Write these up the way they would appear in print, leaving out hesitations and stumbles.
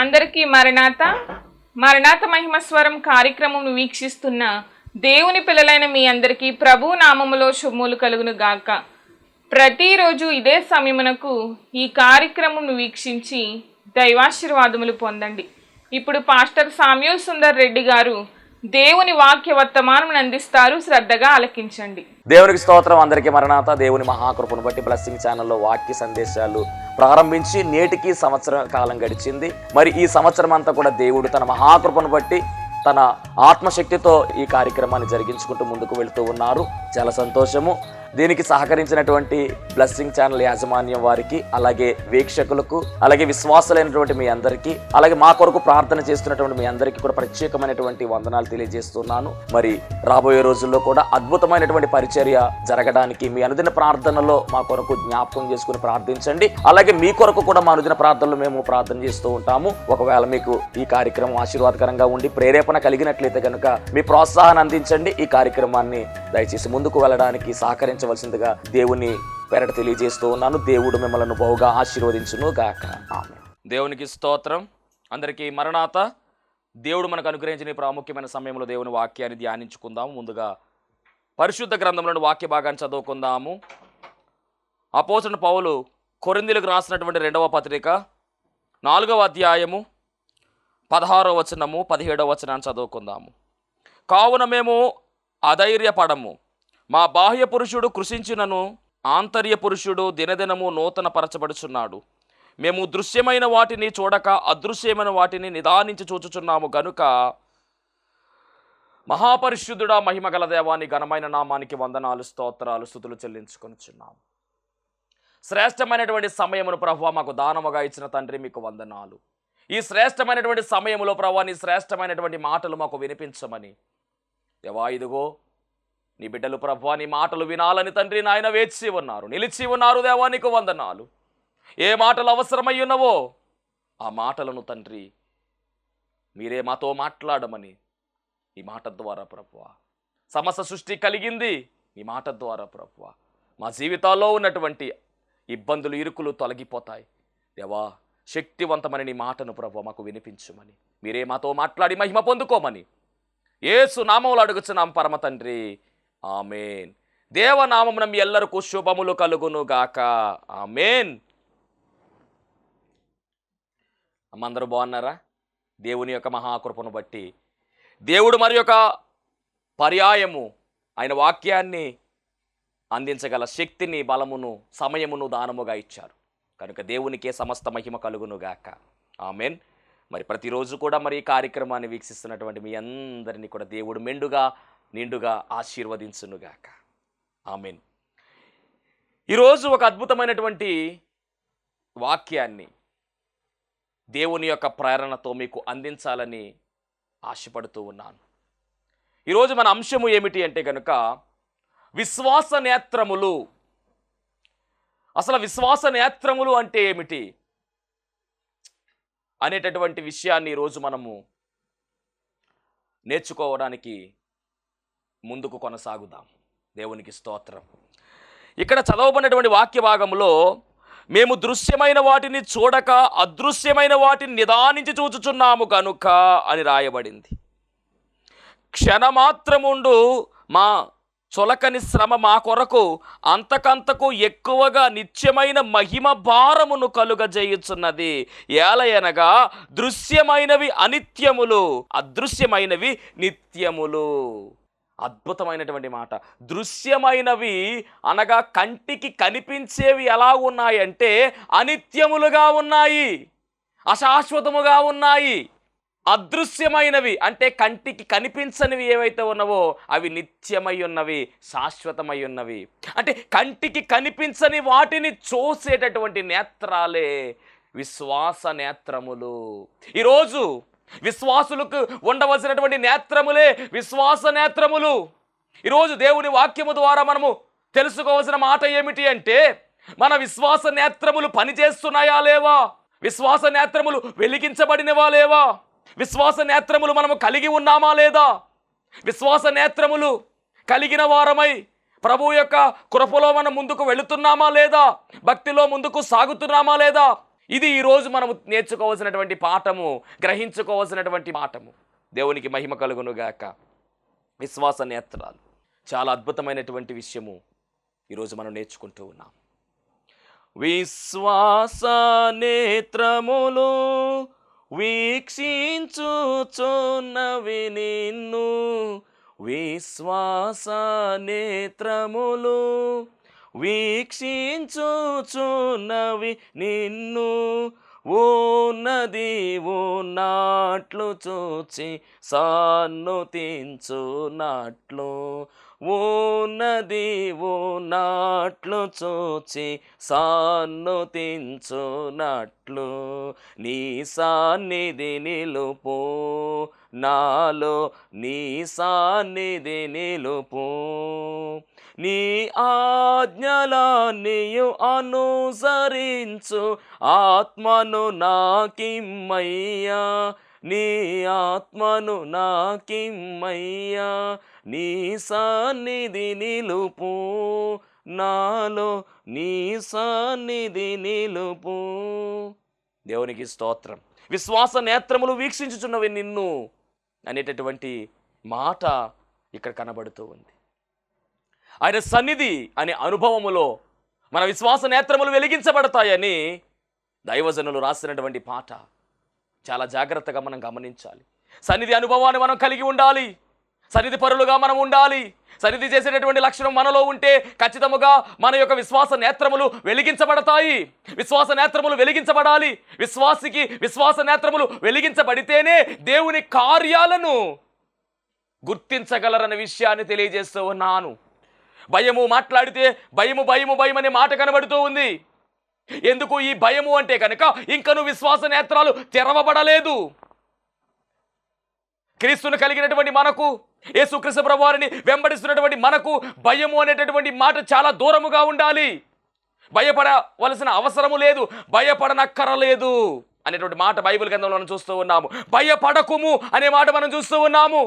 అందరికీ మరణాత మరణాత మహిమస్వరం కార్యక్రమం వీక్షిస్తున్న దేవుని పిల్లలైన మీ అందరికీ ప్రభు నామములో శుభములు కలుగును గాక. ప్రతిరోజు ఇదే సమయమునకు ఈ కార్యక్రమం వీక్షించి దైవాశీర్వాదములు పొందండి. ఇప్పుడు పాస్టర్ సామ్యూల్ సుందర్ రెడ్డి గారు దేవుని వాక్య వర్తమానం అందిస్తారు. శ్రద్ధగా ఆలకించండి. దేవునికి స్తోత్రం. అందరికీ మరణాత. దేవుని మహాకృపను బట్టి బ్లెస్సింగ్ ఛానల్లో వాక్య సందేశాలు ప్రారంభించి నేటికి సంవత్సర కాలం గడిచింది. మరి ఈ సంవత్సరం అంతా కూడా దేవుడు తన మహాకృపను బట్టి తన ఆత్మశక్తితో ఈ కార్యక్రమాన్ని జరిగించుకుంటూ ముందుకు వెళుతూ ఉన్నారు. చాలా సంతోషము. దీనికి సహకరించినటువంటి బ్లెస్సింగ్ ఛానల్ యాజమాన్యం వారికి, అలాగే వీక్షకులకు, అలాగే విశ్వాసులైనటువంటి మీ అందరికీ, అలాగే మా కొరకు ప్రార్థన చేస్తున్నటువంటి మీ అందరికీ కూడా ప్రత్యేకమైనటువంటి వందనాలు తెలియజేస్తున్నాను. మరి రాబోయే రోజుల్లో కూడా అద్భుతమైనటువంటి పరిచర్య జరగడానికి మీ అనుదిన ప్రార్థనలో మా కొరకు జ్ఞాపకం చేసుకుని ప్రార్థించండి. అలాగే మీ కొరకు కూడా మా అనుదిన ప్రార్థనలో మేము ప్రార్థన చేస్తూ ఉంటాము. ఒకవేళ మీకు ఈ కార్యక్రమం ఆశీర్వాదకరంగా ఉండి ప్రేరేపణ కలిగినట్లయితే కనుక మీ ప్రోత్సాహాన్ని అందించండి. ఈ కార్యక్రమాన్ని దయచేసి ముందుకు వెళ్ళడానికి సహకరించవలసిందిగా దేవుని పేరట తెలియజేస్తూ ఉన్నాను. దేవుడు మిమ్మల్ని బహుగా ఆశీర్వదించును గాక. ఆమేన్. దేవునికి స్తోత్రం. అందరికీ మరణాత. దేవుడు మనకు అనుగ్రహించిన ప్రాముఖ్యమైన సమయంలో దేవుని వాక్యాన్ని ధ్యానించుకుందాము. ముందుగా పరిశుద్ధ గ్రంథంలోని వాక్య భాగాన్ని చదువుకుందాము. అపోస్తలుడైన పౌలు కొరింథీయులకు రాసినటువంటి 2వ పత్రిక 4వ అధ్యాయము 16వ వచనము 17వ వచనాన్ని చదువుకుందాము. కావున మేము అధైర్యపడము. మా బాహ్య పురుషుడు కృషించినను ఆంతర్య పురుషుడు దినదినము నూతన పరచబడుచున్నాడు. మేము దృశ్యమైన వాటిని చూడక అదృశ్యమైన వాటిని నిదానించి చూచుచున్నాము గనుక మహాపరిశుద్ధుడా, మహిమగల దేవాని ఘనమైన నామానికి వందనాలు, స్తోత్రాలు, స్తుతులు చెల్లించుకొనుచున్నాము. శ్రేష్టమైనటువంటి సమయమును ప్రభువా మాకు దానముగా ఇచ్చిన తండ్రి మీకు వందనాలు. ఈ శ్రేష్టమైనటువంటి సమయంలో ప్రభువా నీ శ్రేష్టమైనటువంటి మాటలు మాకు వినిపించమని దేవా, ఇదిగో నీ బిడ్డలు ప్రభువా నీ మాటలు వినాలని తండ్రి నాయన వేచి ఉన్నారు, నిలిచి ఉన్నారు. దేవా నీకు వందనాలు. ఏ మాటలు అవసరమై ఉన్నవో ఆ మాటలను తండ్రి మీరే మాతో మాట్లాడమని ఈ మాట ద్వారా ప్రభువా సమస్త సృష్టి కలిగింది ఈ మాట ద్వారా ప్రభువా మా జీవితాల్లో ఉన్నటువంటి ఇబ్బందులు, ఇరుకులు తొలగిపోతాయి. దేవా శక్తివంతమని నీ మాటను ప్రభువా మాకు వినిపించమని మీరే మాతో మాట్లాడి మహిమ పొందుకోమని యేసు నామములో అడుగుచున్నాం పరమ తండ్రి. ఆమేన్. దేవనామమున మీ ఎల్లరికూ శుభములు కలుగును గాక. ఆమేన్. అందరూ బాగున్నారా? దేవుని యొక్క మహాకృపను బట్టి దేవుడు మరి యొక్క పర్యాయము ఆయన వాక్యాన్ని అందించగల శక్తిని, బలమును, సమయమును దానముగా ఇచ్చారు కనుక దేవునికే సమస్త మహిమ కలుగును గాక. ఆమేన్. మరి ప్రతిరోజు కూడా మరి ఈ కార్యక్రమాన్ని వీక్షిస్తున్నటువంటి మీ అందరినీ కూడా దేవుడు మెండుగా నిండుగా ఆశీర్వదించునుగాక. ఆమేన్. ఈరోజు ఒక అద్భుతమైనటువంటి వాక్యాన్ని దేవుని యొక్క ప్రేరణతో మీకు అందించాలని ఆశపడుతూ ఉన్నాను. ఈరోజు మన అంశము ఏమిటి అంటే కనుక విశ్వాస నేత్రములు. అసలు విశ్వాస నేత్రములు అంటే ఏమిటి అనేటటువంటి విషయాన్ని ఈరోజు మనము నేర్చుకోవడానికి ముందుకు కొనసాగుదాం. దేవునికి స్తోత్రం. ఇక్కడ చదవబడినటువంటి వాక్య భాగంలో మేము దృశ్యమైన వాటిని చూడక అదృశ్యమైన వాటిని నిదానించి చూచుచున్నాము కనుక అని రాయబడింది. క్షణమాత్రముండు మా చొలకని శ్రమ మా కొరకు అంతకంతకు ఎక్కువగా నిత్యమైన మహిమ భారమును కలుగజేయుచున్నది. ఏలయనగా దృశ్యమైనవి అనిత్యములు, అదృశ్యమైనవి నిత్యములు. అద్భుతమైనటువంటి మాట. దృశ్యమైనవి అనగా కంటికి కనిపించేవి ఎలా ఉన్నాయంటే అనిత్యములుగా ఉన్నాయి, అశాశ్వతముగా ఉన్నాయి. అదృశ్యమైనవి అంటే కంటికి కనిపించనివి ఏవైతే ఉన్నవో అవి నిత్యమై ఉన్నవి, శాశ్వతమై ఉన్నవి. అంటే కంటికి కనిపించని వాటిని చూసేటటువంటి నేత్రాలే విశ్వాస నేత్రములు. ఈరోజు విశ్వాసులకు ఉండవలసినటువంటి నేత్రములే విశ్వాస నేత్రములు. ఈరోజు దేవుని వాక్యము ద్వారా మనము తెలుసుకోవాల్సిన మాట ఏమిటి అంటే మన విశ్వాస నేత్రములు పనిచేస్తున్నాయా లేవా, విశ్వాస నేత్రములు వెలిగించబడినవా లేవా, విశ్వాస నేత్రములు మనము కలిగి ఉన్నామా లేదా, విశ్వాస నేత్రములు కలిగిన వారమై ప్రభు యొక్క కృపలో మనం ముందుకు వెళుతున్నామా లేదా, భక్తిలో ముందుకు సాగుతున్నామా లేదా, ఇది ఈరోజు మనము నేర్చుకోవాల్సినటువంటి పాఠము, గ్రహించుకోవాల్సినటువంటి పాఠము. దేవునికి మహిమ కలుగునుగాక. విశ్వాస నేత్రాలు చాలా అద్భుతమైనటువంటి విషయము ఈరోజు మనం నేర్చుకుంటూ ఉన్నాం. విశ్వాస నేత్రములు వీక్షించుచున్నవి నిన్ను, విశ్వాస నేత్రములు వీక్షించుచున్నవి నిన్ను, ఉన్నది ఉన్నట్లు చూచి సన్నుతించునట్లు, ఉన్నది ఉన్నట్లు చూచి సన్నుతించునట్లు, నీ సన్నిధి నిలుపు నాలో, నీ సన్నిధి నిలుపు, నీ ఆజ్ఞలన్నీయు అనుసరించు ఆత్మను నాకిమ్మయ్యా, నీ ఆత్మను నాకిమ్మయ్యా, నీ సన్నిధి నిలుపు నాలో, నీ సన్నిధి నిలుపు. దేవునికి స్తోత్రం. విశ్వాస నేత్రములు వీక్షించుచున్నవి నిన్ను అనేటటువంటి మాట ఇక్కడ కనబడుతూ ఉంది. ఆయన సన్నిధి అనే అనుభవములో మన విశ్వాస నేత్రములు వెలిగించబడతాయని దైవజనులు రాసినటువంటి పాట చాలా జాగ్రత్తగా మనం గమనించాలి. సన్నిధి అనుభవాన్ని మనం కలిగి ఉండాలి. సన్నిధి పరులుగా మనం ఉండాలి. సన్నిధి చేసేటటువంటి లక్షణం మనలో ఉంటే ఖచ్చితముగా మన యొక్క విశ్వాస నేత్రములు వెలిగించబడతాయి. విశ్వాస నేత్రములు వెలిగించబడాలి. విశ్వాసికి విశ్వాస నేత్రములు వెలిగించబడితేనే దేవుని కార్యాలను గుర్తించగలరన్న విషయాన్ని తెలియజేస్తూ ఉన్నాను. భయము మాట్లాడితే భయము భయము భయం అనే మాట కనబడుతూ ఉంది. ఎందుకు ఈ భయము అంటే కనుక ఇంకను విశ్వాస నేత్రాలు తెరవబడలేదు. క్రీస్తును కలిగినటువంటి మనకు, యేసుక్రీస్తు ప్రభువారిని వెంబడిస్తున్నటువంటి మనకు భయము అనేటటువంటి మాట చాలా దూరముగా ఉండాలి. భయపడవలసిన అవసరము లేదు, భయపడనక్కరలేదు అనేటువంటి మాట బైబిల్ గ్రంథంలో మనం చూస్తూ ఉన్నాము. భయపడకుము అనే మాట మనం చూస్తూ ఉన్నాము.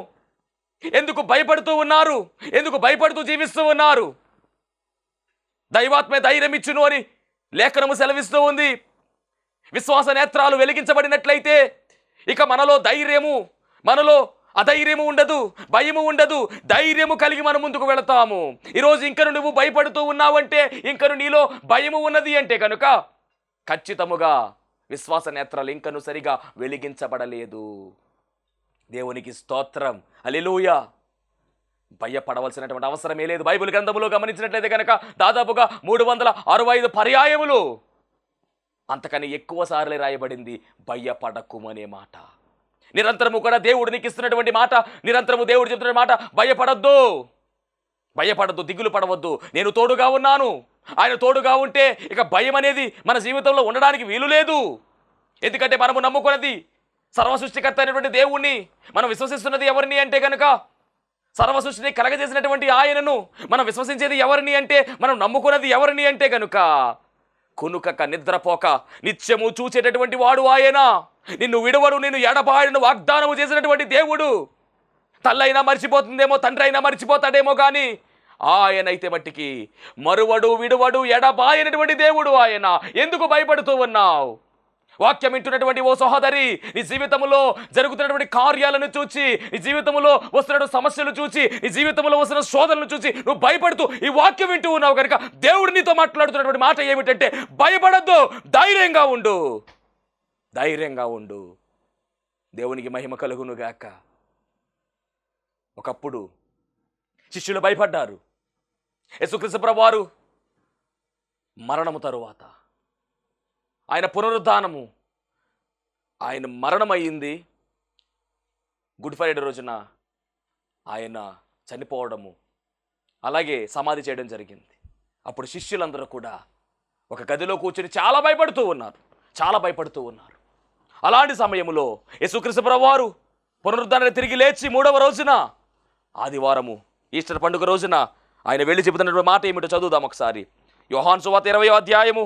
ఎందుకు భయపడుతూ ఉన్నారు? ఎందుకు భయపడుతూ జీవిస్తూ ఉన్నారు? దైవాత్మే ధైర్యం ఇచ్చును అని లేఖనము సెలవిస్తూ ఉంది. విశ్వాస నేత్రాలు వెలిగించబడినట్లయితే ఇక మనలో ధైర్యము, మనలో అధైర్యము ఉండదు, భయము ఉండదు. ధైర్యము కలిగి మనం ముందుకు వెళతాము. ఈరోజు ఇంకను నువ్వు భయపడుతూ ఉన్నావంటే, ఇంకను నీలో భయము ఉన్నది అంటే కనుక ఖచ్చితముగా విశ్వాస నేత్రాలు ఇంకను సరిగా వెలిగించబడలేదు. దేవునికి స్తోత్రం. హల్లెలూయా. భయపడవలసినటువంటి అవసరమే లేదు. బైబిల్ గ్రంథములో గమనించినట్లయితే కనుక దాదాపుగా 365 పర్యాయములు, అంతకని ఎక్కువ సార్లే రాయబడింది భయపడకుమనే మాట. నిరంతరము కూడా దేవుడు నీకు ఇస్తున్నటువంటి మాట, నిరంతరము దేవుడు చెప్తున్న మాట, భయపడద్దు, భయపడద్దు, దిగులు పడవద్దు, నేను తోడుగా ఉన్నాను. ఆయన తోడుగా ఉంటే ఇక భయం అనేది మన జీవితంలో ఉండడానికి వీలు లేదు. ఎందుకంటే మనము నమ్ముకున్నది సర్వసృష్టికర్త అయినటువంటి దేవుణ్ణి. మనం విశ్వసిస్తున్నది ఎవరిని అంటే కనుక సర్వసృష్టిని కలగజేసినటువంటి ఆయనను. మనం విశ్వసించేది ఎవరిని అంటే, మనం నమ్ముకున్నది ఎవరిని అంటే కనుక కునుకక నిద్రపోక నిత్యము చూచేటటువంటి వాడు ఆయన. నిన్ను విడువడు, నిన్ను ఎడబాయను వాగ్దానము చేసినటువంటి దేవుడు. తల్లైనా మర్చిపోతుందేమో, తండ్రి అయినా మర్చిపోతాడేమో, కానీ ఆయనైతే మట్టికి మరువడు, విడువడు, ఎడబాయనటువంటి దేవుడు ఆయన. ఎందుకు భయపడుతూ ఉన్నావు? వాక్యం వింటున్నటువంటి ఓ సహోదరి, నీ జీవితంలో జరుగుతున్నటువంటి కార్యాలను చూచి, నీ జీవితంలో వస్తున్న సమస్యలు చూచి, నీ జీవితంలో వస్తున్న శోధనలు చూచి నువ్వు భయపడుతూ ఈ వాక్యం వింటూ ఉన్నావు కనుక దేవుడు నీతో మాట్లాడుతున్నటువంటి మాట ఏమిటంటే, భయపడద్దు, ధైర్యంగా ఉండు, ధైర్యంగా ఉండు. దేవునికి మహిమ కలుగును గాక. ఒకప్పుడు శిష్యులు భయపడ్డారు. యేసుక్రీస్తు ప్రభువారు మరణము తరువాత, ఆయన పునరుద్ధానము, ఆయన మరణమయ్యింది. గుడ్ ఫ్రైడే రోజున ఆయన చనిపోవడము, అలాగే సమాధి చేయడం జరిగింది. అప్పుడు శిష్యులందరూ కూడా ఒక గదిలో కూర్చొని చాలా భయపడుతూ ఉన్నారు, చాలా భయపడుతూ ఉన్నారు. అలాంటి సమయంలో యేసుక్రీస్తు ప్రభువారు పునరుద్ధానాన్ని తిరిగి లేచి 3వ రోజున, ఆదివారము, ఈస్టర్ పండుగ రోజున ఆయన వెళ్ళి చెబుతున్నటువంటి మాట ఏమిటో చదువుదాం ఒకసారి. యోహాను సువార్త 20వ అధ్యాయము,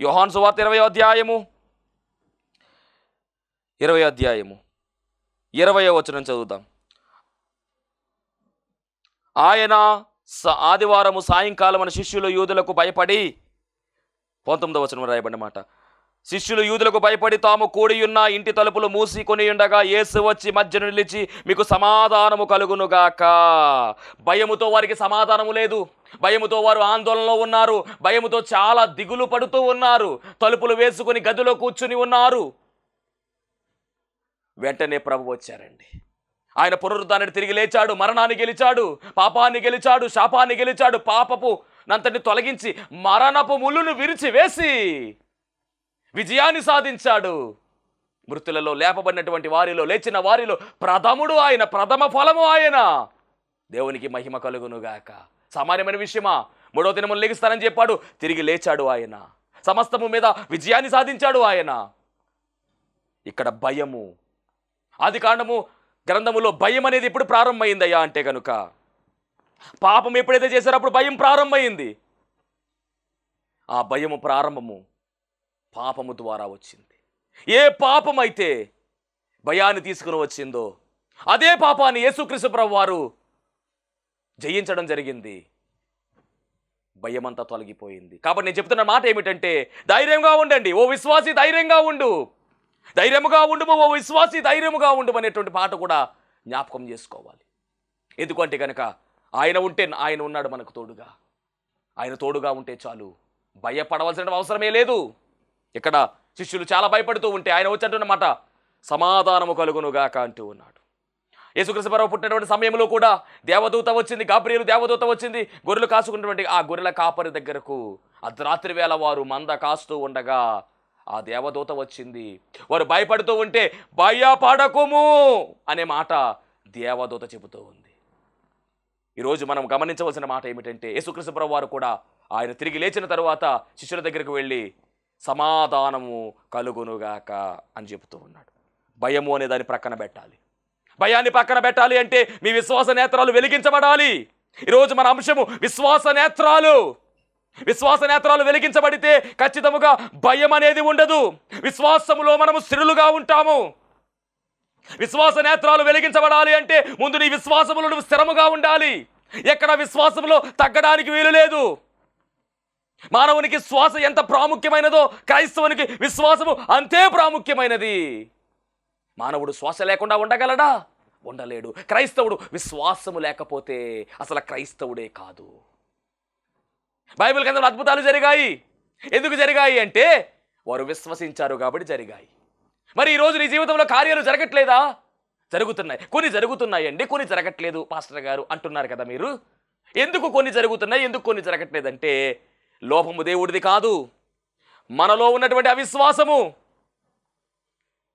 యోహాను సువార్త 20వ అధ్యాయము 20వ వచనం చదువుదాం. ఆయన ఆదివారము సాయంకాలం శిష్యులు యూదులకు భయపడి, 19వ వచనం రాయబడిన మాట, శిష్యులు యూదులకు భయపడి తాము కూడియున్న ఇంటి తలుపులు మూసికొని ఉండగా యేసు వచ్చి మధ్యను నిలిచి మీకు సమాధానము కలుగునుగాక. భయముతో వారికి సమాధానము లేదు. భయముతో వారు ఆందోళనలో ఉన్నారు. భయముతో చాలా దిగులు పడుతూ ఉన్నారు. తలుపులు వేసుకుని గదిలో కూర్చుని ఉన్నారు. వెంటనే ప్రభు వచ్చారండి. ఆయన పునరుద్ధానాన్ని తిరిగి లేచాడు. మరణాన్ని గెలిచాడు, పాపాన్ని గెలిచాడు, శాపాన్ని గెలిచాడు. పాపపు నంతటిని తొలగించి మరణపు ముళ్ళును విరిచివేసి విజయాన్ని సాధించాడు. మృతులలో లేపబడినటువంటి వారిలో, లేచిన వారిలో ప్రథముడు ఆయన, ప్రథమ ఫలము ఆయన. దేవునికి మహిమ కలుగునుగాక. సామాన్యమైన విషయమా? 3వ దినమున లెగిస్తానని చెప్పాడు, తిరిగి లేచాడు ఆయన. సమస్తము మీద విజయాన్ని సాధించాడు ఆయన. ఇక్కడ భయము, ఆదికాండము గ్రంథములో భయం అనేది ఎప్పుడు ప్రారంభమైందయ్యా అంటే కనుక పాపం ఎప్పుడైతే చేశారో అప్పుడు భయం ప్రారంభమైంది. ఆ భయము ప్రారంభము పాపము ద్వారా వచ్చింది. ఏ పాపం అయితే భయాన్ని తీసుకుని వచ్చిందో అదే పాపాన్ని యేసుక్రీస్తు ప్రభువు వారు జయించడం జరిగింది. భయమంతా తొలగిపోయింది. కాబట్టి నేను చెప్తున్న మాట ఏమిటంటే, ధైర్యంగా ఉండండి ఓ విశ్వాసి, ధైర్యంగా ఉండు, ధైర్యముగా ఉండు ఓ విశ్వాసి, ధైర్యముగా ఉండు అనేటువంటి పాట కూడా జ్ఞాపకం చేసుకోవాలి. ఎందుకంటే కనుక ఆయన ఉంటే, ఆయన ఉన్నాడు మనకు తోడుగా. ఆయన తోడుగా ఉంటే చాలు, భయపడవలసిన అవసరమే లేదు. ఇక్కడ శిష్యులు చాలా భయపడుతూ ఉంటే ఆయన వచ్చి అంటున్నమాట, సమాధానము కలుగునుగాక అంటూ ఉన్నాడు. యేసుక్రీస్తు ప్రభువు పుట్టినటువంటి సమయంలో కూడా దేవదూత వచ్చింది, గాబ్రియేలు దేవదూత వచ్చింది. గొర్రెలు కాసుకున్నటువంటి ఆ గొర్రెల కాపరి దగ్గరకు అర్ధరాత్రి వేళ వారు మంద కాస్తూ ఉండగా ఆ దేవదూత వచ్చింది. వారు భయపడుతూ ఉంటే భయపడకుము అనే మాట దేవదూత చెబుతూ ఉంది. ఈరోజు మనం గమనించవలసిన మాట ఏమిటంటే, యేసుక్రీస్తు ప్రభువు వారు కూడా ఆయన తిరిగి లేచిన తరువాత శిష్యుల దగ్గరకు వెళ్ళి సమాధానము కలుగునుగాక అని చెబుతూ ఉన్నాడు. భయము అనే దాన్ని ప్రక్కన పెట్టాలి. భయాన్ని పక్కన పెట్టాలి అంటే మీ విశ్వాస నేత్రాలు వెలిగించబడాలి. ఈరోజు మన అంశము విశ్వాస నేత్రాలు. విశ్వాస నేత్రాలు వెలిగించబడితే ఖచ్చితముగా భయం అనేది ఉండదు. విశ్వాసములో మనము స్థిరులుగా ఉంటాము. విశ్వాస నేత్రాలు వెలిగించబడాలి అంటే ముందు నీ విశ్వాసములో నువ్వు స్థిరముగా ఉండాలి. ఎక్కడ విశ్వాసములో తగ్గడానికి వీలు లేదు. మానవునికి శ్వాస ఎంత ప్రాముఖ్యమైనదో క్రైస్తవునికి విశ్వాసము అంతే ప్రాముఖ్యమైనది. మానవుడు శ్వాస లేకుండా ఉండగలడా? ఉండలేడు. క్రైస్తవుడు విశ్వాసము లేకపోతే అసలు క్రైస్తవుడే కాదు. బైబిల్ గ్రంథంలో అద్భుతాలు జరిగాయి. ఎందుకు జరిగాయి అంటే వారు విశ్వసించారు కాబట్టి జరిగాయి. మరి ఈరోజు నీ జీవితంలో కార్యాలు జరగట్లేదా? జరుగుతున్నాయి. కొన్ని జరుగుతున్నాయండి, కొన్ని జరగట్లేదు పాస్టర్ గారు అంటున్నారు కదా మీరు. ఎందుకు కొన్ని జరుగుతున్నాయి, ఎందుకు కొన్ని జరగట్లేదంటే లోపము దేవుడిది కాదు, మనలో ఉన్నటువంటి అవిశ్వాసము.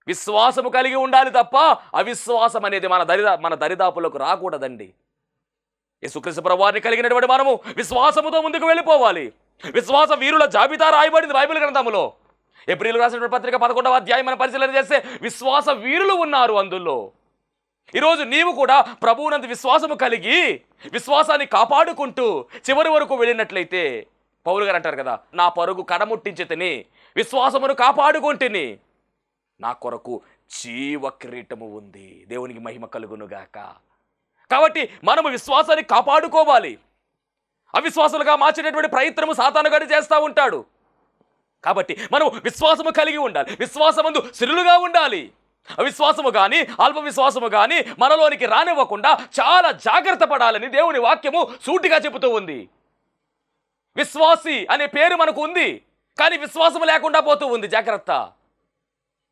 విశ్వాసము కలిగి ఉండాలి తప్ప అవిశ్వాసం అనేది మన దరిదాపులకు రాకూడదండి. యేసుక్రీస్తు ప్రభువారిని కలిగినటువంటి మనము విశ్వాసముతో ముందుకు వెళ్ళిపోవాలి. విశ్వాస వీరుల జాబితా రాయబడింది బైబిల్ గ్రంథములో. ఏప్రిల్ రాసినటువంటి పత్రిక 11వ అధ్యాయం మనం పరిశీలన చేస్తే విశ్వాస వీరులు ఉన్నారు అందులో. ఈరోజు నీవు కూడా ప్రభువునందు విశ్వాసము కలిగి విశ్వాసాన్ని కాపాడుకుంటూ చివరి వరకు వెళ్ళినట్లయితే పౌలు గారు అంటారు కదా, నా పరుగు కడముట్టించితిని, విశ్వాసమును కాపాడుకుంటుని, నా కొరకు జీవ కిరీటము ఉంది. దేవునికి మహిమ కలుగునుగాక. కాబట్టి మనము విశ్వాసాన్ని కాపాడుకోవాలి. అవిశ్వాసులుగా మార్చేటటువంటి ప్రయత్నము సాతాను గారు చేస్తూ ఉంటాడు. కాబట్టి మనం విశ్వాసము కలిగి ఉండాలి. విశ్వాసమందు స్థిరులుగా ఉండాలి. అవిశ్వాసము కానీ అల్ప విశ్వాసము కానీ మనలోనికి రానివ్వకుండా చాలా జాగ్రత్త పడాలని దేవుని వాక్యము సూటిగా చెబుతూ ఉంది. విశ్వాసి అనే పేరు మనకు ఉంది, కానీ విశ్వాసము లేకుండా పోతూ ఉంది. జాగ్రత్త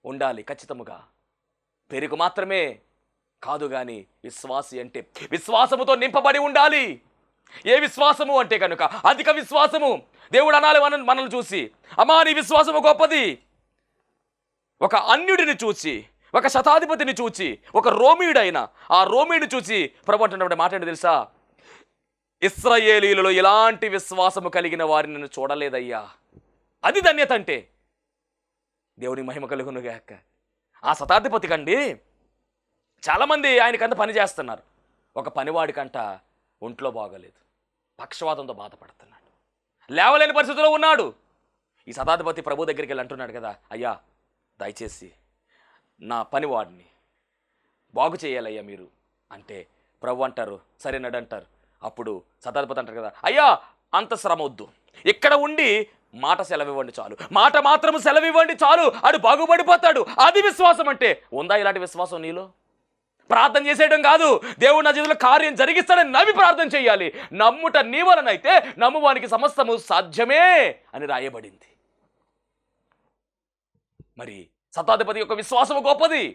ఉండాలి ఖచ్చితముగా. పేరుకు మాత్రమే కాదు కానీ విశ్వాసి అంటే విశ్వాసముతో నింపబడి ఉండాలి. ఏ విశ్వాసము అంటే కనుక అధిక విశ్వాసము. దేవుడు అనాలి మనల్ని చూసి, అమ్మా నీ విశ్వాసము గొప్పది. ఒక అన్యుడిని చూసి, ఒక శతాధిపతిని చూచి, ఒక రోమీయుడైన ఆ రోమీయుడిని చూసి ప్రభు అంటున్నప్పుడు మాట ఏంటో తెలుసా? ఇశ్రాయేలీయులలో ఎలాంటి విశ్వాసము కలిగిన వారిని నేను చూడలేదయ్యా. అది ధన్యత అంటే. దేవుని మహిమ కలుగునుగాక. ఆ శతాధిపతి కండి చాలామంది ఆయనకంత పని చేస్తున్నారు. ఒక పనివాడికంట ఒంట్లో బాగలేదు, పక్షవాతంతో బాధపడుతున్నాడు, లేవలేని పరిస్థితిలో ఉన్నాడు. ఈ శతాధిపతి ప్రభు దగ్గరికి వెళ్ళి అంటున్నాడు కదా, అయ్యా దయచేసి నా పనివాడిని బాగు చేయాలయ్యా మీరు అంటే, ప్రభు అంటారు సరేనడు అంటారు. అప్పుడు శతాధిపతి అంటారు కదా, అయ్యా అంత శ్రమ వద్దు, ఇక్కడ ఉండి మాట సెలవివ్వండి చాలు, మాట మాత్రము సెలవివ్వండి చాలు, ఆడు బాగుపడిపోతాడు. అది విశ్వాసం అంటే. ఉందా ఇలాంటి విశ్వాసం నీలో? ప్రార్థన చేసేయడం కాదు, దేవుడు నా జీవితంలో కార్యం జరిగిస్తాడని నమ్మి ప్రార్థన చేయాలి. నమ్ముట నీ వలనైతే నమ్మువానికి సమస్తము సాధ్యమే అని రాయబడింది. మరి శతాధిపతి యొక్క విశ్వాసము గొప్పది.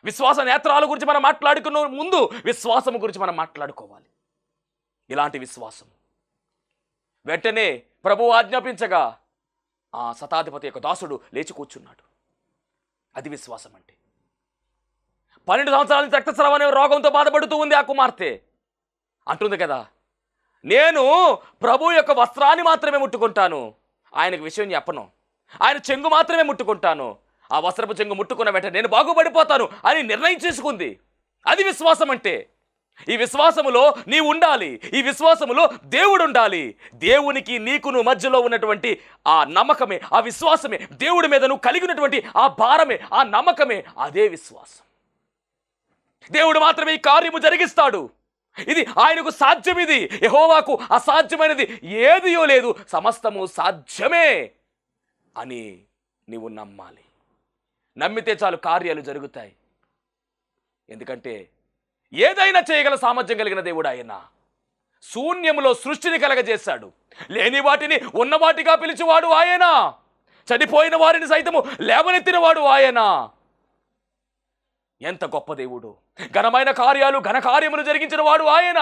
విశ్వాస నేత్రాల గురించి మనం మాట్లాడుకున్న ముందు విశ్వాసము గురించి మనం మాట్లాడుకోవాలి. ఇలాంటి విశ్వాసం వెంటనే ప్రభువు ఆజ్ఞాపించగా ఆ శతాధిపతి యొక్క దాసుడు లేచి కూర్చున్నాడు. అది విశ్వాసం అంటే. 12 సంవత్సరాల నుంచి రక్తస్రావం అనే రోగంతో బాధపడుతూ ఉంది ఆ కుమార్తె. అంటుంది కదా, నేను ప్రభు యొక్క వస్త్రాన్ని మాత్రమే ముట్టుకుంటాను, ఆయనకు విషయం చెప్పను, ఆయన చెంగు మాత్రమే ముట్టుకుంటాను, ఆ వస్త్రపు చెంగు ముట్టుకున్న వెంటనే నేను బాగుపడిపోతాను అని నిర్ణయం చేసుకుంది. అది విశ్వాసం అంటే. ఈ విశ్వాసములో నీవు ఉండాలి, ఈ విశ్వాసములో దేవుడు ఉండాలి. దేవునికి నీకును మధ్యలో ఉన్నటువంటి ఆ నమ్మకమే, ఆ విశ్వాసమే, దేవుడి మీద నువ్వు కలిగినటువంటి ఆ భారమే, ఆ నమ్మకమే, అదే విశ్వాసం. దేవుడు మాత్రమే ఈ కార్యము జరిగిస్తాడు. ఇది ఆయనకు సాధ్యం. ఇది యెహోవాకు అసాధ్యమైనది ఏదియో లేదు, సమస్తము సాధ్యమే అని నీవు నమ్మాలి. నమ్మితే చాలు కార్యాలు జరుగుతాయి. ఎందుకంటే ఏదైనా చేయగల సామర్థ్యం కలిగిన దేవుడు ఆయన. శూన్యములో సృష్టిని కలగజేశాడు, లేని వాటిని ఉన్నవాటిగా పిలిచేవాడు ఆయన, చనిపోయిన వారిని సైతము లేవనెత్తినవాడు ఆయన. ఎంత గొప్ప దేవుడు! ఘనమైన కార్యాలు, ఘనకార్యములు జరిగించిన వాడు ఆయన.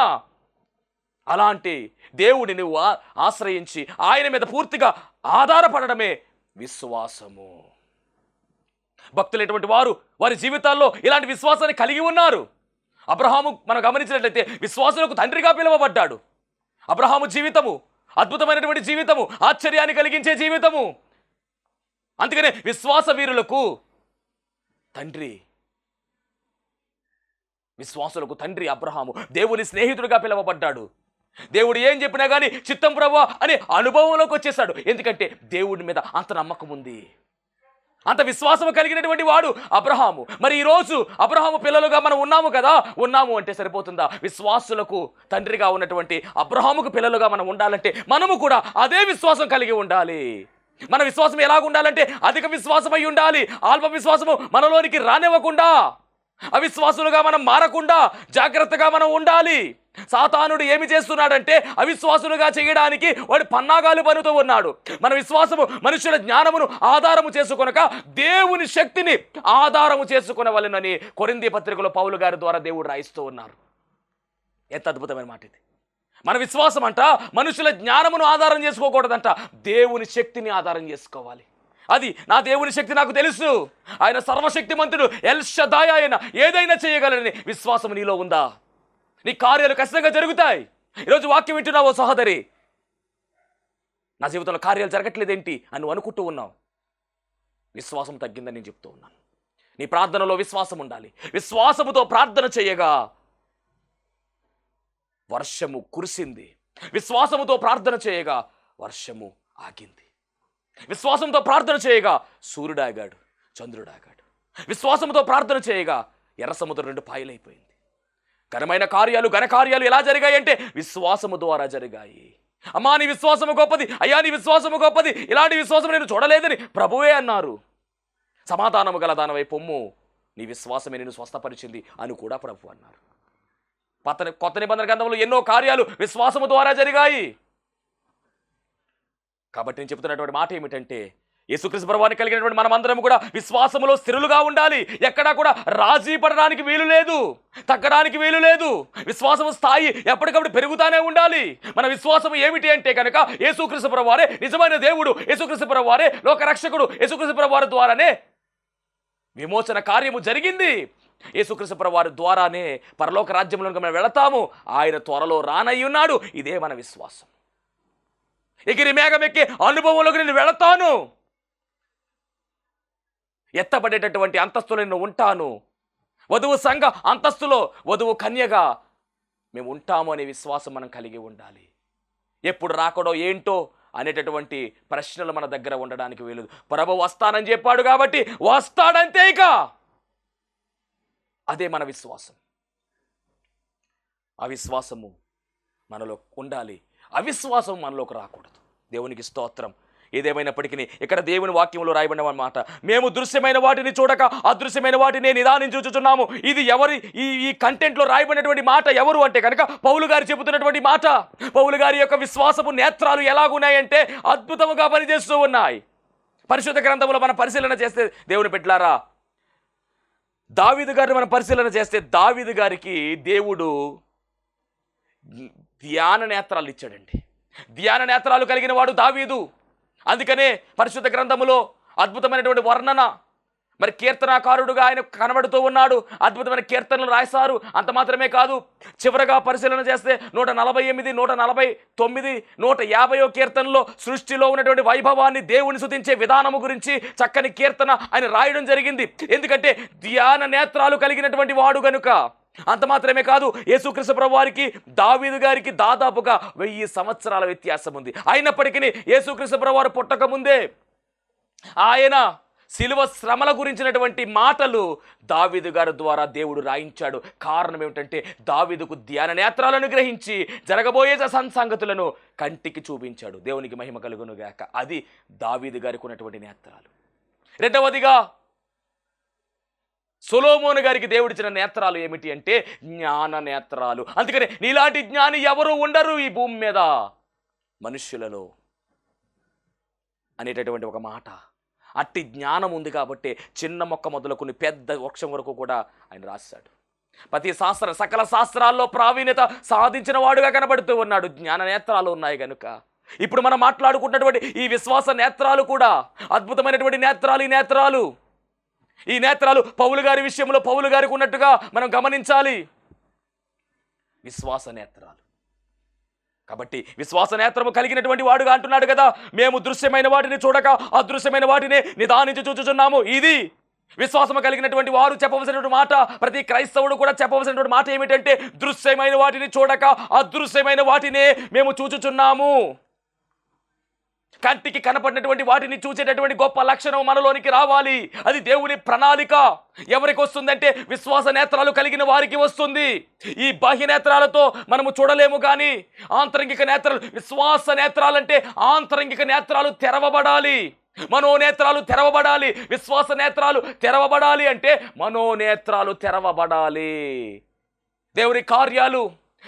అలాంటి దేవుడిని నువ్వు ఆశ్రయించి ఆయన మీద పూర్తిగా ఆధారపడడమే విశ్వాసము. భక్తులైనటువంటి వారు వారి జీవితాల్లో ఇలాంటి విశ్వాసాన్ని కలిగి ఉన్నారు. అబ్రహాము మనం గమనించినట్లయితే విశ్వాసులకు తండ్రిగా పిలువబడ్డాడు. అబ్రహాము జీవితము అద్భుతమైనటువంటి జీవితము, ఆశ్చర్యాన్ని కలిగించే జీవితము. అందుకనే విశ్వాస వీరులకు తండ్రి, విశ్వాసులకు తండ్రి అబ్రహాము దేవుని స్నేహితుడిగా పిలువబడ్డాడు. దేవుడు ఏం చెప్పినా కానీ చిత్తం ప్రభువా అనే అనుభవంలోకి వచ్చేసాడు. ఎందుకంటే దేవుడి మీద అంత నమ్మకం ఉంది, అంత విశ్వాసం కలిగినటువంటి వాడు అబ్రహాము. మరి ఈరోజు అబ్రహాము పిల్లలుగా మనం ఉన్నాము కదా, ఉన్నాము అంటే సరిపోతుందా? విశ్వాసులకు తండ్రిగా ఉన్నటువంటి అబ్రహాముకు పిల్లలుగా మనం ఉండాలంటే మనము కూడా అదే విశ్వాసం కలిగి ఉండాలి. మన విశ్వాసం ఎలాగ ఉండాలంటే అధిక విశ్వాసం అయి ఉండాలి. అల్ప విశ్వాసము మనలోనికి రానివ్వకుండా, అవిశ్వాసులుగా మనం మారకుండా జాగ్రత్తగా మనం ఉండాలి. సాతానుడు ఏమి చేస్తున్నాడంటే అవిశ్వాసులుగా చేయడానికి వాడు పన్నాగాలు పనుతూ ఉన్నాడు. మన విశ్వాసము మనుషుల జ్ఞానమును ఆధారము చేసుకొనక దేవుని శక్తిని ఆధారము చేసుకునవలెనని కొరింథీ పత్రికలో పౌలు గారి ద్వారా దేవుడు రాయిస్తూ ఉన్నారు. ఎంత అద్భుతమైన మాట ఇది! మన విశ్వాసం అంట మనుషుల జ్ఞానమును ఆధారం చేసుకోకూడదంట, దేవుని శక్తిని ఆధారం చేసుకోవాలి. అది నా దేవుని శక్తి నాకు తెలుసు, ఆయన సర్వశక్తిమంతుడు, ఎల్ షదాయ్, ఆయన ఏదైనా చేయగలరని విశ్వాసం నీలో ఉందా? నీ కార్యాలు ఖచ్చితంగా జరుగుతాయి. ఈరోజు వాక్యం వింటున్నావో సహోదరి, నా జీవితంలో కార్యాలు జరగట్లేదేంటి అని నువ్వు అనుకుంటూ ఉన్నావు. విశ్వాసం తగ్గిందని నేను చెప్తూ ఉన్నాను. నీ ప్రార్థనలో విశ్వాసం ఉండాలి. విశ్వాసముతో ప్రార్థన చేయగా వర్షము కురిసింది, విశ్వాసముతో ప్రార్థన చేయగా వర్షము ఆగింది. విశ్వాసంతో ప్రార్థన చేయగా సూర్యుడాగాడు, చంద్రుడాగాడు. విశ్వాసంతో ప్రార్థన చేయగా ఎర్ర సముద్రం 2 పాయలైపోయింది. ఘనమైన కార్యాలు, ఘనకార్యాలు ఎలా జరిగాయి అంటే విశ్వాసము ద్వారా జరిగాయి. అమ్మా నీ విశ్వాసము గొప్పది, అయ్యా నీ విశ్వాసము గొప్పది, ఇలాంటి విశ్వాసం నేను చూడలేదని ప్రభువే అన్నారు. సమాధానము గల దానవై పొమ్ము, నీ విశ్వాసమే నేను స్వస్థపరిచింది అని కూడా ప్రభు అన్నారు. కొత్త నిబంధన గ్రంథంలో ఎన్నో కార్యాలు విశ్వాసము ద్వారా జరిగాయి. కాబట్టి నేను చెబుతున్నటువంటి మాట ఏమిటంటే యేసుక్రీస్తు ప్రభువుని కలిగినటువంటి మనమందరం కూడా విశ్వాసములో స్థిరులుగా ఉండాలి. ఎక్కడా కూడా రాజీ పడడానికి వీలు లేదు, తగ్గడానికి వీలు లేదు. విశ్వాసము స్థాయి ఎప్పటికప్పుడు పెరుగుతానే ఉండాలి. మన విశ్వాసం ఏమిటి అంటే కనుక యేసుక్రీస్తు ప్రభువారే నిజమైన దేవుడు, యేసుక్రీస్తు ప్రభువారే లోక రక్షకుడు, యేసుక్రీస్తు ప్రభువారి ద్వారానే విమోచన కార్యము జరిగింది. యేసుక్రీస్తు ప్రభువారి ద్వారానే పరలోక రాజ్యంలోకి మనం వెళతాము. ఆయన త్వరలో రానయ్యున్నాడు. ఇదే మన విశ్వాసం. ఎగిరి మేఘం ఎక్కి అనుభవంలోకి నేను వెళతాను, ఎత్తబడేటటువంటి అంతస్తులో నేను ఉంటాను, వధువు సంఘ అంతస్తులో వధువు కన్యగా మేము ఉంటాము అనే విశ్వాసం మనం కలిగి ఉండాలి. ఎప్పుడు రాకడో ఏంటో అనేటటువంటి ప్రశ్నలు మన దగ్గర ఉండడానికి వీలు. ప్రభువు వస్తానని చెప్పాడు కాబట్టి వస్తాడంతే. ఇక అదే మన విశ్వాసం. అవిశ్వాసము మనలో ఉండాలి, అవిశ్వాసం మనలోకి రాకూడదు. దేవునికి స్తోత్రం. ఏదేమైనప్పటికీ ఇక్కడ దేవుని వాక్యంలో రాయబడిన మాట, మేము దృశ్యమైన వాటిని చూడక అదృశ్యమైన వాటిని నిదానించుచున్నాము. ఇది ఎవరి ఈ కంటెంట్లో రాయబడినటువంటి మాట ఎవరు అంటే కనుక పౌలు గారు చెబుతున్నటువంటి మాట. పౌలు గారి యొక్క విశ్వాసపు నేత్రాలు ఎలాగున్నాయంటే అద్భుతముగా పనిచేస్తూ ఉన్నాయి. పరిశుద్ధ గ్రంథంలో మనం పరిశీలన చేస్తే దేవుని బిడ్డలారా, దావీదు గారిని మనం పరిశీలన చేస్తే దావీదు గారికి దేవుడు ధ్యాన నేత్రాలు ఇచ్చాడండి. ధ్యాన నేత్రాలు కలిగిన వాడు దావీదు. అందుకనే పరిశుద్ధ గ్రంథములో అద్భుతమైనటువంటి వర్ణన, మరి కీర్తనాకారుడుగా ఆయన కనబడుతూ ఉన్నాడు. అద్భుతమైన కీర్తనలు రాశారు. అంత మాత్రమే కాదు, చివరగా పరిశీలన చేస్తే 148, 149, 150 కీర్తనలో సృష్టిలో ఉన్నటువంటి వైభవాన్ని, దేవుని స్తుతించే విధానము గురించి చక్కని కీర్తన ఆయన రాయడం జరిగింది. ఎందుకంటే ధ్యాన నేత్రాలు కలిగినటువంటి వాడు గనుక. అంత మాత్రమే కాదు, యేసుక్రీస్తు ప్రభువు వారికి దావీదు గారికి దాదాపుగా 1000 సంవత్సరాల వ్యత్యాసం ఉంది. అయినప్పటికీ యేసుక్రీస్తు ప్రభువు వారు పుట్టక ముందే ఆయన శిలువ శ్రమల గురించినటువంటి మాటలు దావీదు గారి ద్వారా దేవుడు రాయించాడు. కారణం ఏమిటంటే దావీదుకు ధ్యాన నేత్రాలను గ్రహించి జరగబోయే సంగతులను కంటికి చూపించాడు. దేవునికి మహిమ కలుగును గాక. అది దావీదు గారికి ఉన్నటువంటి నేత్రాలు. రెండవదిగా సొలొమోను గారికి దేవుడిచ్చిన నేత్రాలు ఏమిటి అంటే జ్ఞాన నేత్రాలు. అందుకని నీలాంటి జ్ఞాని ఎవరు ఉండరు ఈ భూమి మీద మనుష్యులలో అనేటటువంటి ఒక మాట. అట్టి జ్ఞానం ఉంది కాబట్టి చిన్న మొక్క మొదలుకొని పెద్ద వృక్షం వరకు కూడా ఆయన రాశాడు. ప్రతి సకల శాస్త్రాల్లో ప్రావీణ్యత సాధించిన వాడుగా కనబడుతూ ఉన్నాడు. జ్ఞాన నేత్రాలు ఉన్నాయి కనుక ఇప్పుడు మనం మాట్లాడుకున్నటువంటి ఈ విశ్వాస నేత్రాలు కూడా అద్భుతమైనటువంటి నేత్రాలు. ఈ నేత్రాలు పౌలు గారి విషయంలో పౌలు గారికి ఉన్నట్టుగా మనం గమనించాలి. విశ్వాస నేత్రాలు కాబట్టి విశ్వాస నేత్రము కలిగినటువంటి వాడుగా అంటున్నాడు కదా, మేము దృశ్యమైన వాటిని చూడక అదృశ్యమైన వాటిని నిదానించి చూచుచున్నాము. ఇది విశ్వాసము కలిగినటువంటి వారు చెప్పవలసినటువంటి మాట. ప్రతి క్రైస్తవుడు కూడా చెప్పవలసినటువంటి మాట ఏమిటంటే దృశ్యమైన వాటిని చూడక అదృశ్యమైన వాటినే మేము చూచుచున్నాము. కంటికి కనపడినటువంటి వాటిని చూసేటటువంటి గొప్ప లక్షణం మనలోనికి రావాలి. అది దేవుని ప్రణాళిక. ఎవరికి వస్తుందంటే విశ్వాస నేత్రాలు కలిగిన వారికి వస్తుంది. ఈ బాహ్య నేత్రాలతో మనము చూడలేము, కానీ ఆంతరంగిక నేత్రాలు, విశ్వాస నేత్రాలంటే ఆంతరంగిక నేత్రాలు తెరవబడాలి, మనోనేత్రాలు తెరవబడాలి. విశ్వాస నేత్రాలు తెరవబడాలి అంటే మనోనేత్రాలు తెరవబడాలి. దేవుని కార్యాలు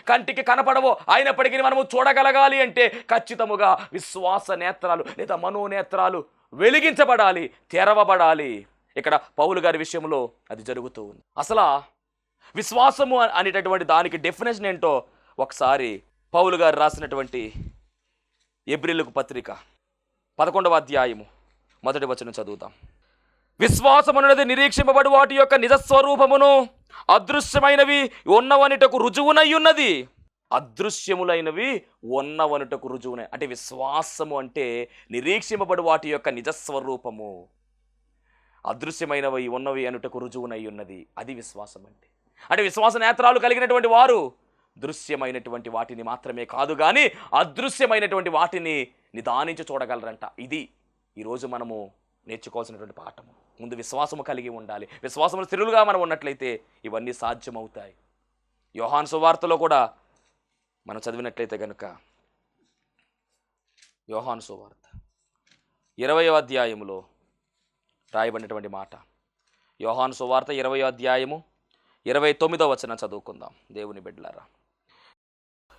కంటికి కనపడవో అయినప్పటికీ మనము చూడగలగాలి అంటే ఖచ్చితముగా విశ్వాస నేత్రాలు లేదా మనోనేత్రాలు వెలిగించబడాలి, తెరవబడాలి. ఇక్కడ పౌలు గారి విషయంలో అది జరుగుతూ ఉంది. అసలు విశ్వాసము అనేటటువంటి దానికి డెఫినేషన్ ఏంటో ఒకసారి పౌలు గారు రాసినటువంటి ఎబ్రీయులకు పత్రిక 11వ అధ్యాయము 1వ వచనం చదువుతాం. విశ్వాసమనున్నది నిరీక్షింపబడు వాటి యొక్క నిజస్వరూపమును, అదృశ్యమైనవి ఉన్నవనుటకు రుజువునై ఉన్నది. అదృశ్యములైనవి ఉన్నవనుటకు రుజువునై, అంటే విశ్వాసము అంటే నిరీక్షింపబడు వాటి యొక్క నిజస్వరూపము, అదృశ్యమైనవి ఉన్నవి అనుటకు రుజువునై ఉన్నది. అది విశ్వాసం అంటే విశ్వాస నేత్రాలు కలిగినటువంటి వారు దృశ్యమైనటువంటి వాటిని మాత్రమే కాదు కానీ అదృశ్యమైనటువంటి వాటిని నిదానించి చూడగలరంట. ఇది ఈరోజు మనము నేర్చుకోవాల్సినటువంటి పాఠము. ముందు విశ్వాసము కలిగి ఉండాలి. విశ్వాసములు స్థిరులుగా మనం ఉన్నట్లయితే ఇవన్నీ సాధ్యమవుతాయి. యోహాను సువార్తలో కూడా మనం చదివినట్లయితే కనుక యోహాను సువార్త 20వ అధ్యాయములో రాయబడినటువంటి మాట. యోహాను సువార్త 20వ అధ్యాయము 29వ వచనం చదువుకుందాం. దేవుని బిడ్డలారా,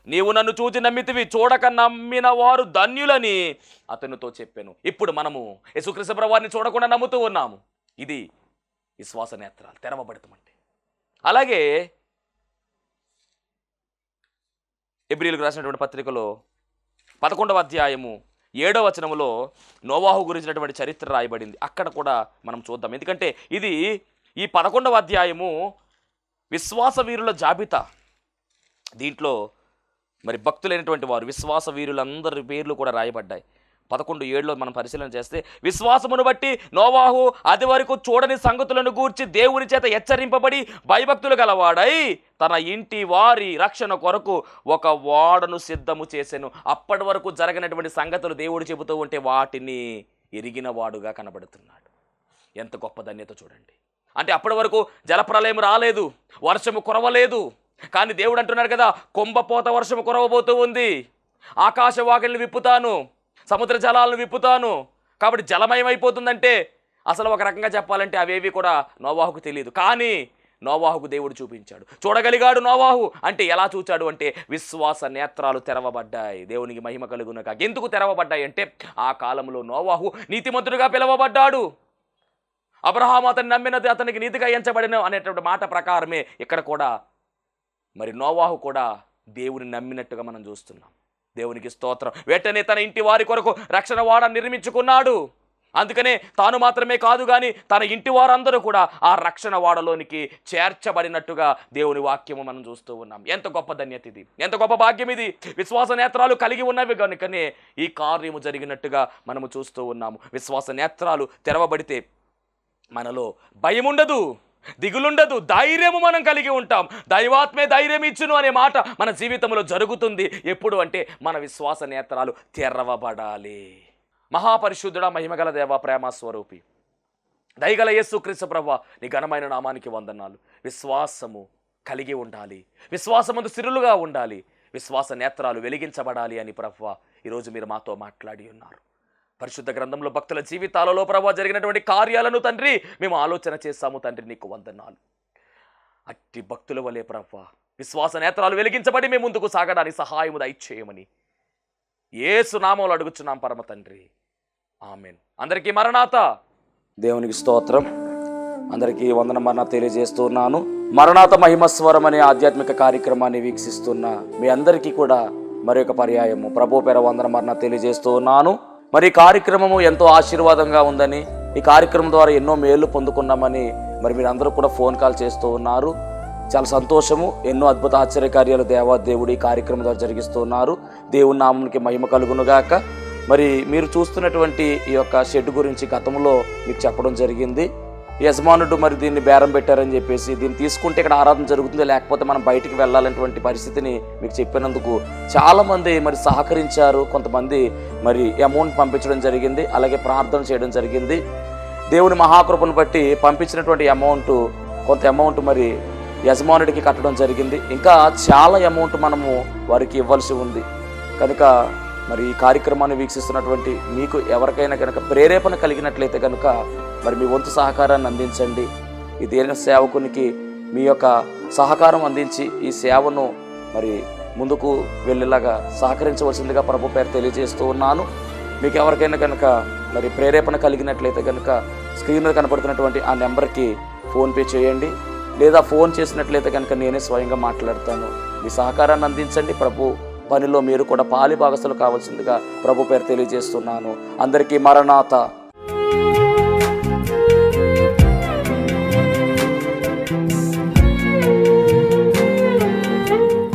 నీవు నన్ను చూచి నమ్మితివి, చూడక నమ్మిన వారు ధన్యులని అతనితో చెప్పాను. ఇప్పుడు మనము యేసుక్రీస్తు ప్రభువారిని చూడకుండా నమ్ముతూ ఉన్నాము. ఇది విశ్వాస నేత్రాలు తెరవబడతామంటే. అలాగే ఎబ్రీయులకు రాసినటువంటి పత్రికలో 11వ అధ్యాయము 7వ వచనములో నోవాహు గురించినటువంటి చరిత్ర రాయబడింది. అక్కడ కూడా మనం చూద్దాం. ఎందుకంటే ఇది ఈ 11వ అధ్యాయము విశ్వాస వీరుల జాబితా. దీంట్లో మరి భక్తులైనటువంటి వారు విశ్వాస వీరులందరి పేర్లు కూడా రాయబడ్డాయి. 11:7లో మనం పరిశీలన చేస్తే, విశ్వాసమును బట్టి నోవాహు అది వరకు చూడని సంగతులను గూర్చి దేవుని చేత హెచ్చరింపబడి భయభక్తులు గలవాడై తన ఇంటి వారి రక్షణ కొరకు ఒక ఓడను సిద్ధము చేసెను. అప్పటి వరకు జరగనటువంటి సంగతులు దేవుడు చెబుతూ ఉంటే వాటిని ఎరిగిన వాడుగా కనబడుతున్నాడు. ఎంత గొప్ప ధన్యత చూడండి. అంటే అప్పటి వరకు జలప్రలయం రాలేదు, వర్షము కురవలేదు, కానీ దేవుడు అంటున్నాడు కదా, కుంభపోత వర్షము కురవబోతూ ఉంది, ఆకాశ వాకిళ్ళు విప్పుతాను, సముద్ర జలాలను విప్పుతాను. కాబట్టి జలమయమైపోతుందంటే అసలు ఒక రకంగా చెప్పాలంటే అవేవి కూడా నోవాహుకు తెలియదు. కానీ నోవాహుకు దేవుడు చూపించాడు. చూడగలిగాడు నోవాహు. అంటే ఎలా చూచాడు అంటే విశ్వాస నేత్రాలు తెరవబడ్డాయి. దేవునికి మహిమ కలుగునగా. ఎందుకు తెరవబడ్డాయి అంటే ఆ కాలంలో నోవాహు నీతిమంతుడిగా పిలువబడ్డాడు. అబ్రహాము అతన్ని నమ్మినది అతనికి నీతిగా ఎంచబడిన అనేటువంటి మాట ప్రకారమే ఇక్కడ కూడా మరి నోవాహు కూడా దేవుని నమ్మినట్టుగా మనం చూస్తున్నాం. దేవునికి స్తోత్రం. వెంటనే తన ఇంటి వారి కొరకు రక్షణ వాడ నిర్మించుకున్నాడు. అందుకనే తాను మాత్రమే కాదు కానీ తన ఇంటి వారందరూ కూడా ఆ రక్షణ వాడలోనికి చేర్చబడినట్టుగా దేవుని వాక్యము మనం చూస్తూ ఉన్నాం. ఎంత గొప్ప ధన్యత ఇది, ఎంత గొప్ప భాగ్యం ఇది. విశ్వాస నేత్రాలు కలిగి ఉన్నవి కనుకనే ఈ కార్యము జరిగినట్టుగా మనము చూస్తూ ఉన్నాము. విశ్వాస నేత్రాలు తెరవబడితే మనలో భయం ఉండదు, దిగులుండదు, ధైర్యము మనం కలిగి ఉంటాం. దైవాత్మే ధైర్యం ఇచ్చును అనే మాట మన జీవితంలో జరుగుతుంది. ఎప్పుడు అంటే మన విశ్వాస నేత్రాలు తెరవబడాలి. మహాపరిశుద్ధుడా, మహిమగల దేవ, ప్రేమ స్వరూపి, దయగల యేసుక్రీస్తు ప్రభువా, నీ ఘనమైన నామానికి వందనాలు. విశ్వాసము కలిగి ఉండాలి, విశ్వాసమందు స్థిరులుగా ఉండాలి, విశ్వాస నేత్రాలు వెలిగించబడాలి అని ప్రభువా ఈరోజు మీరు మాతో మాట్లాడి ఉన్నారు. పరిశుద్ధ గ్రంథంలో భక్తుల జీవితాలలో ప్రభువా జరిగినటువంటి కార్యాలను తండ్రి మేము ఆలోచన చేస్తాము. తండ్రి నీకు వందనాలు. అట్టి భక్తుల వలె ప్రభువా విశ్వాస నేత్రాలు వెలిగించబడి మేము ముందుకు సాగడానికి సహాయము దయచేయమని యేసు నామములో అడుగుచున్నాం పరమ తండ్రి, ఆమేన్. అందరికీ మరణాత. దేవునికి స్తోత్రం. అందరికీ వందన మరణాత తెలియజేస్తున్నాను. మరణాత మహిమస్వరం అనే ఆధ్యాత్మిక కార్యక్రమాన్ని వీక్షిస్తున్న మీ అందరికీ కూడా మరొక పర్యాయము ప్రభు పేర వందన మరణాత తెలియజేస్తూ ఉన్నాను. మరి ఈ కార్యక్రమము ఎంతో ఆశీర్వాదంగా ఉందని, ఈ కార్యక్రమం ద్వారా ఎన్నో మేలు పొందుకున్నామని మరి మీరందరూ కూడా ఫోన్ కాల్ చేస్తూ ఉన్నారు. చాలా సంతోషము. ఎన్నో అద్భుత ఆశ్చర్యకార్యాలు దేవుడు ఈ కార్యక్రమం ద్వారా జరిగిస్తూ ఉన్నారు. దేవుని నామమునికి మహిమ కలుగునుగాక. మరి మీరు చూస్తున్నటువంటి ఈ యొక్క షెడ్ గురించి గతంలో మీకు చెప్పడం జరిగింది. యజమానుడు మరి దీన్ని బేరం పెట్టారని చెప్పేసి దీన్ని తీసుకుంటే ఇక్కడ ఆరాధన జరుగుతుంది, లేకపోతే మనం బయటికి వెళ్ళాలనేటువంటి పరిస్థితిని మీకు చెప్పినందుకు చాలామంది మరి సహకరించారు. కొంతమంది మరి అమౌంట్ పంపించడం జరిగింది, అలాగే ప్రార్థన చేయడం జరిగింది. దేవుని మహాకృపను బట్టి పంపించినటువంటి కొంత అమౌంట్ మరి యజమానుడికి కట్టడం జరిగింది. ఇంకా చాలా అమౌంట్ మనము వారికి ఇవ్వాల్సి ఉంది. కనుక మరి ఈ కార్యక్రమాన్ని వీక్షిస్తున్నటువంటి మీకు ఎవరికైనా కనుక ప్రేరేపణ కలిగినట్లయితే కనుక మరి మీ వంతు సహకారాన్ని అందించండి. ఈ దేని సేవకునికి మీ యొక్క సహకారం అందించి ఈ సేవను మరి ముందుకు వెళ్ళేలాగా సహకరించవలసిందిగా ప్రభు పేరు తెలియజేస్తూ ఉన్నాను. మీకు ఎవరికైనా కనుక మరి ప్రేరేపణ కలిగినట్లయితే కనుక స్క్రీన్ మీద కనపడుతున్నటువంటి ఆ నెంబర్కి ఫోన్పే చేయండి, లేదా ఫోన్ చేసినట్లయితే కనుక నేనే స్వయంగా మాట్లాడతాను. మీ సహకారాన్ని అందించండి. ప్రభు పనిలో మీరు కూడా పాలి భాగస్తులు కావాల్సిందిగా ప్రభు పేరు తెలియజేస్తున్నాను. అందరికీ మరణాత.